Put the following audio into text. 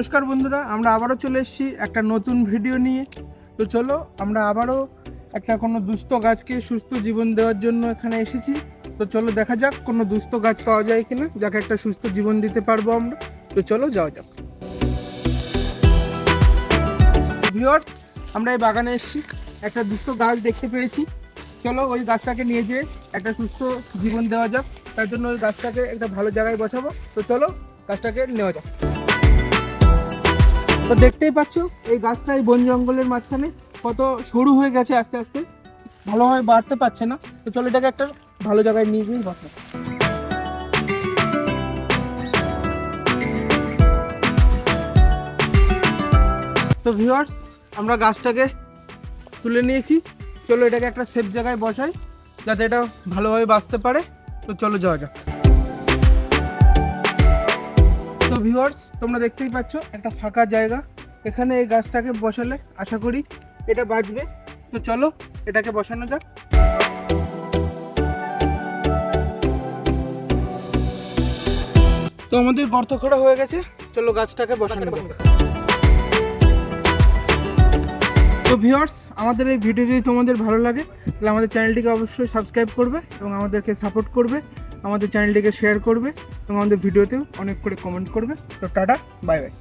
নমস্কার বন্ধুরা, আমরা আবারও চলে এসেছি একটা নতুন ভিডিও নিয়ে। তো চলো আমরা আবারও একটা কোনো দুস্থ গাছকে সুস্থ জীবন দেওয়ার জন্য এখানে এসেছি। তো চলো দেখা যাক কোনো দুস্থ গাছ পাওয়া যায় কিনা, যাকে একটা সুস্থ জীবন দিতে পারবো আমরা। তো চলো যাওয়া যাক। ভিউয়ার্স, আমরা এই বাগানে এসেছি, একটা দুস্থ গাছ দেখতে পেয়েছি। চলো ওই গাছটাকে নিয়ে যেয়ে একটা সুস্থ জীবন দেওয়া যাক। তার জন্য ওই গাছটাকে একটা ভালো জায়গায় বসাবো। তো চলো গাছটাকে নেওয়া যাক। তো দেখতেই পাচ্ছ এই গাছটা এই বন জঙ্গলের মাঝখানে কত সরু হয়ে গেছে, আস্তে আস্তে ভালোভাবে বাড়তে পারছে না। তো চলো এটাকে একটা ভালো জায়গায় নিয়ে গিয়ে বসাবো। তো ভিউয়ার্স, আমরা গাছটাকে তুলে নিয়েছি। চলো এটাকে একটা সেফ জায়গায় বসাই, যাতে এটা ভালোভাবে বাঁচতে পারে। তো চলো যাওয়া যাক। তো ভিউয়ার্স, তোমরা দেখতেই পাচ্ছ একটা ফাঁকা জায়গা, এখানে এই গাছটাকে বসালে আশা করি এটা বাঁচবে। তো চলো এটাকে বসানো যাক। তো আমাদের গর্ত খোঁড়া হয়ে গেছে, চলো গাছটাকে বসানো যাক। তো ভিউয়ার্স, আমাদের এই ভিডিও যদি তোমাদের ভালো লাগে তাহলে আমাদের চ্যানেলটিকে অবশ্যই সাবস্ক্রাইব করবে এবং আমাদেরকে সাপোর্ট করবে, আমাদের চ্যানেলটিকে শেয়ার করবে এবং আমাদের ভিডিওতেও অনেক করে কমেন্ট করবে। তো টাটা, বাই বাই।